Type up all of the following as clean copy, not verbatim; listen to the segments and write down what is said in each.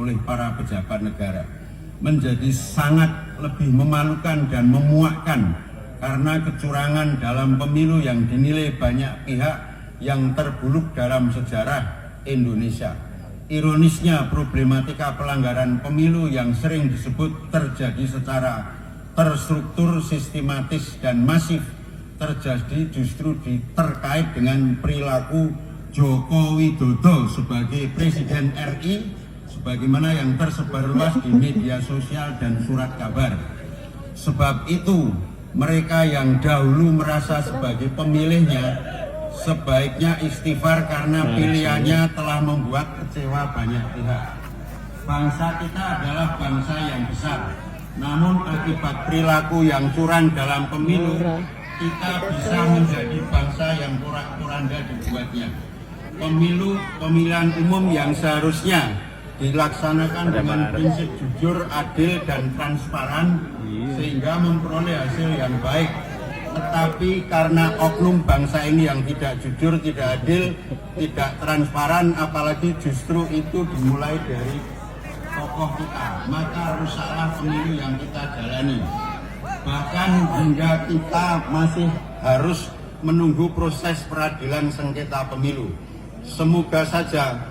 oleh para pejabat negara. Menjadi sangat lebih memalukan dan memuakkan karena kecurangan dalam pemilu yang dinilai banyak pihak yang terburuk dalam sejarah Indonesia. Ironisnya, problematika pelanggaran pemilu yang sering disebut terjadi secara terstruktur, sistematis, dan masif terjadi justru terkait dengan perilaku Joko Widodo sebagai Presiden RI, sebagaimana yang tersebar luas di media sosial dan surat kabar. Sebab itu, mereka yang dahulu merasa sebagai pemilihnya sebaiknya istighfar karena pilihannya telah membuat kecewa banyak pihak. Bangsa kita adalah bangsa yang besar, namun akibat perilaku yang curang dalam pemilu, kita bisa menjadi bangsa yang porak-poranda dibuatnya. Pemilihan umum yang seharusnya dilaksanakan dengan prinsip jujur, adil, dan transparan sehingga memperoleh hasil yang baik. Tetapi karena oknum bangsa ini yang tidak jujur, tidak adil, tidak transparan, apalagi justru itu dimulai dari tokoh kita, maka rusaklah pemilu yang kita jalani. Bahkan hingga kita masih harus menunggu proses peradilan sengketa pemilu. Semoga saja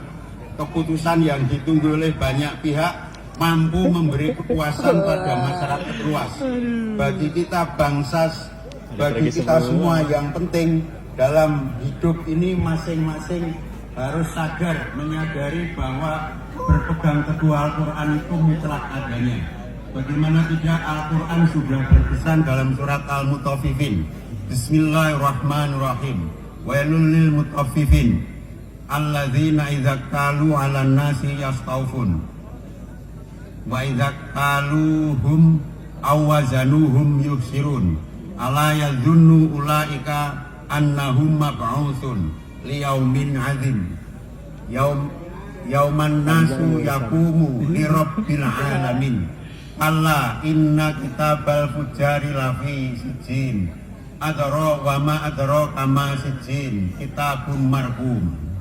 keputusan yang ditunggu oleh banyak pihak mampu memberi kepuasan pada masyarakat luas. Bagi kita bangsa, bagi kita semua, yang penting dalam hidup ini masing-masing harus sadar, menyadari bahwa berpegang teguh Al-Quran itu mutlak adanya. Bagaimana tidak, Al-Quran sudah berpesan dalam surat Al-Mutaffifin, Bismillahirrahmanirrahim, wailul lil mutaffifin alladzina idza qalu 'alan nasi yastawfun wa idza qaluhum aw wazanuhum yukhsirun ala yadhunnu ulaika annahum mab'utsun liyaumin 'adzim yauman nasu yaqumu li rabbil alamin alla inna kitabal fujari lafi sijin adara wa ma adara kama sijin kitabun marhum.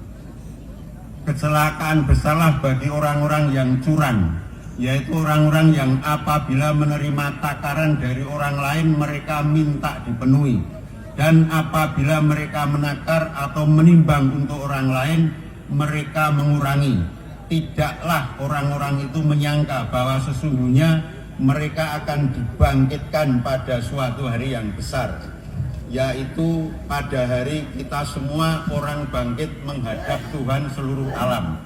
Kecelakaan besarlah bagi orang-orang yang curang, yaitu orang-orang yang apabila menerima takaran dari orang lain mereka minta dipenuhi, dan apabila mereka menakar atau menimbang untuk orang lain mereka mengurangi. Tidaklah orang-orang itu menyangka bahwa sesungguhnya mereka akan dibangkitkan pada suatu hari yang besar, yaitu pada hari kita semua orang bangkit menghadap Tuhan seluruh alam.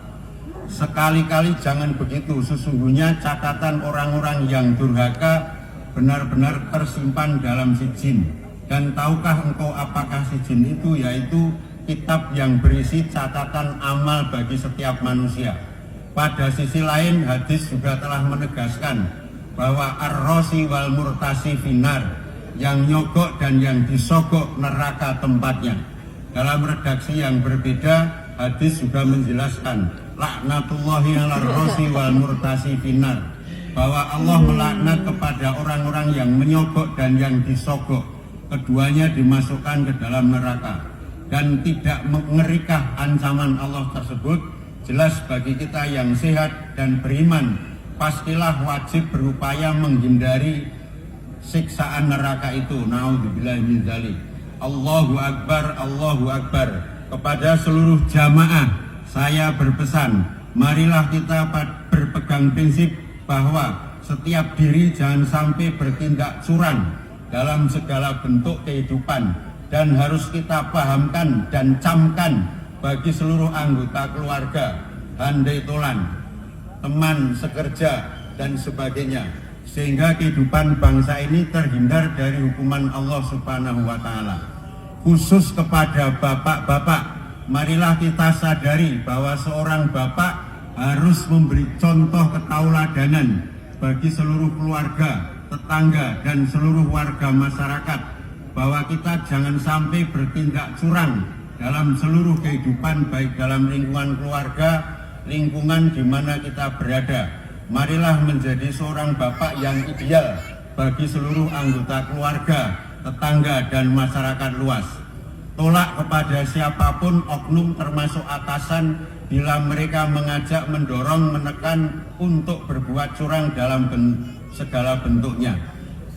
Sekali-kali jangan begitu, sesungguhnya catatan orang-orang yang durhaka benar-benar tersimpan dalam sijin. Dan tahukah engkau apakah sijin itu? Yaitu kitab yang berisi catatan amal bagi setiap manusia. Pada sisi lain, hadis juga telah menegaskan bahwa ar-rosi wal murtasi finar, yang nyogok dan yang disogok neraka tempatnya. Dalam redaksi yang berbeda, hadis juga menjelaskan laknatullahi ala rosi wal murtasi finar, bahwa Allah melaknat kepada orang-orang yang menyogok dan yang disogok, keduanya dimasukkan ke dalam neraka. Dan tidak mengerikah ancaman Allah tersebut? Jelas bagi kita yang sehat dan beriman, pastilah wajib berupaya menghindari siksaan neraka itu. Naudzubillahi min dzalik. Allahu Akbar, Allahu Akbar. Kepada seluruh jamaah saya berpesan, marilah kita berpegang prinsip bahwa setiap diri jangan sampai bertindak curang dalam segala bentuk kehidupan, dan harus kita pahamkan dan camkan bagi seluruh anggota keluarga, handai tolan, teman sekerja, dan sebagainya, sehingga kehidupan bangsa ini terhindar dari hukuman Allah Subhanahu wa Ta'ala. Khusus kepada bapak-bapak, marilah kita sadari bahwa seorang bapak harus memberi contoh ketauladanan bagi seluruh keluarga, tetangga, dan seluruh warga masyarakat, bahwa kita jangan sampai bertindak curang dalam seluruh kehidupan, baik dalam lingkungan keluarga, lingkungan di mana kita berada. Marilah menjadi seorang bapak yang ideal bagi seluruh anggota keluarga, tetangga, dan masyarakat luas. Tolak kepada siapapun oknum termasuk atasan bila mereka mengajak, mendorong, menekan untuk berbuat curang dalam segala bentuknya.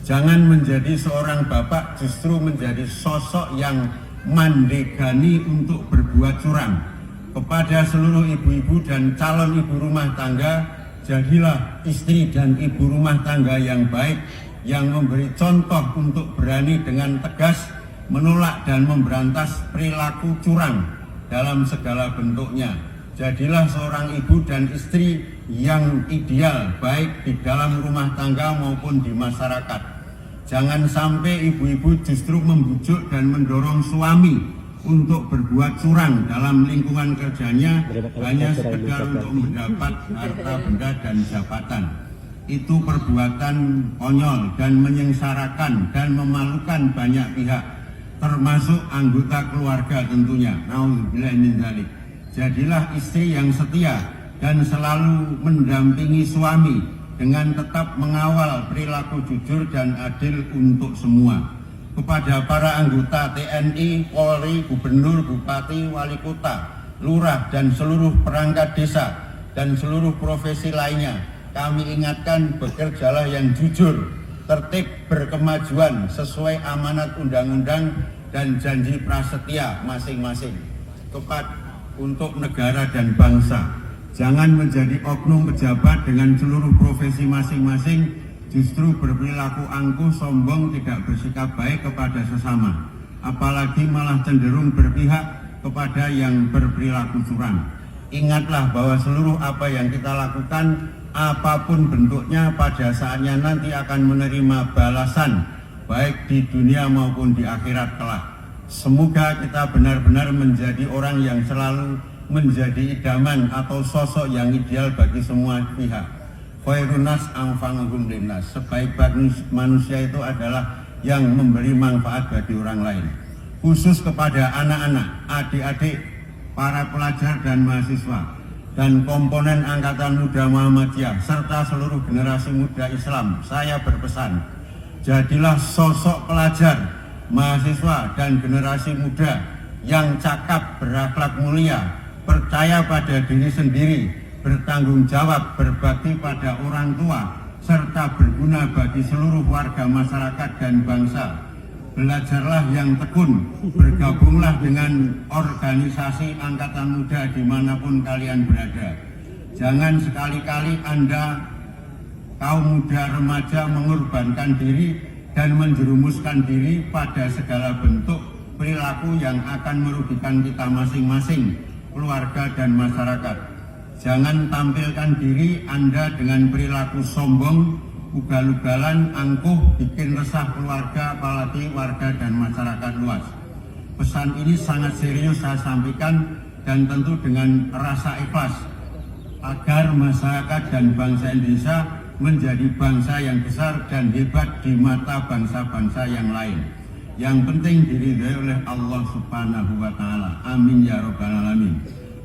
Jangan menjadi seorang bapak justru menjadi sosok yang mandegani untuk berbuat curang. Kepada seluruh ibu-ibu dan calon ibu rumah tangga, jadilah istri dan ibu rumah tangga yang baik, yang memberi contoh untuk berani dengan tegas menolak dan memberantas perilaku curang dalam segala bentuknya. Jadilah seorang ibu dan istri yang ideal baik di dalam rumah tangga maupun di masyarakat. Jangan sampai ibu-ibu justru membujuk dan mendorong suami untuk berbuat curang dalam lingkungan kerjanya hanya sekedar untuk mendapat harta benda dan jabatan. Itu perbuatan konyol dan menyengsarakan dan memalukan banyak pihak, termasuk anggota keluarga tentunya. Nauzubillah min dzalik. Jadilah istri yang setia dan selalu mendampingi suami dengan tetap mengawal perilaku jujur dan adil untuk semua. Kepada para anggota TNI, Polri, Gubernur, Bupati, Wali Kota, Lurah dan seluruh perangkat desa dan seluruh profesi lainnya, kami ingatkan bekerjalah yang jujur, tertib, berkemajuan sesuai amanat undang-undang dan janji prasetya masing-masing untuk negara dan bangsa. Jangan menjadi oknum pejabat dengan seluruh profesi masing-masing, justru berperilaku angkuh, sombong, tidak bersikap baik kepada sesama, apalagi malah cenderung berpihak kepada yang berperilaku curang. Ingatlah bahwa seluruh apa yang kita lakukan, apapun bentuknya, pada saatnya nanti akan menerima balasan baik di dunia maupun di akhirat kelak. Semoga kita benar-benar menjadi orang yang selalu menjadi idaman atau sosok yang ideal bagi semua pihak. Khairun nas anfa'uhum linnas. Sebaik-baik manusia itu adalah yang memberi manfaat bagi orang lain. Khusus kepada anak-anak, adik-adik, para pelajar dan mahasiswa, dan komponen Angkatan Muda Muhammadiyah, serta seluruh generasi muda Islam, saya berpesan, jadilah sosok pelajar, mahasiswa, dan generasi muda yang cakap, berakhlak mulia, percaya pada diri sendiri, bertanggung jawab, berbakti pada orang tua, serta berguna bagi seluruh warga masyarakat dan bangsa. Belajarlah yang tekun, bergabunglah dengan organisasi Angkatan Muda dimanapun kalian berada. Jangan sekali-kali Anda, kaum muda remaja, mengorbankan diri dan menjerumuskan diri pada segala bentuk perilaku yang akan merugikan kita masing-masing, keluarga dan masyarakat. Jangan tampilkan diri Anda dengan perilaku sombong, ugal-ugalan, angkuh, bikin resah keluarga, apalagi warga dan masyarakat luas. Pesan ini sangat serius saya sampaikan dan tentu dengan rasa ikhlas agar masyarakat dan bangsa Indonesia menjadi bangsa yang besar dan hebat di mata bangsa-bangsa yang lain. Yang penting diridhai oleh Allah Subhanahu wa Ta'ala. Amin ya Rabbal Alamin.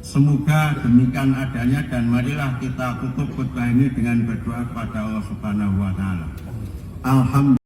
Semoga demikian adanya, dan marilah kita tutup khutbah ini dengan berdoa kepada Allah Subhanahu wa Ta'ala. Alhamdulillah.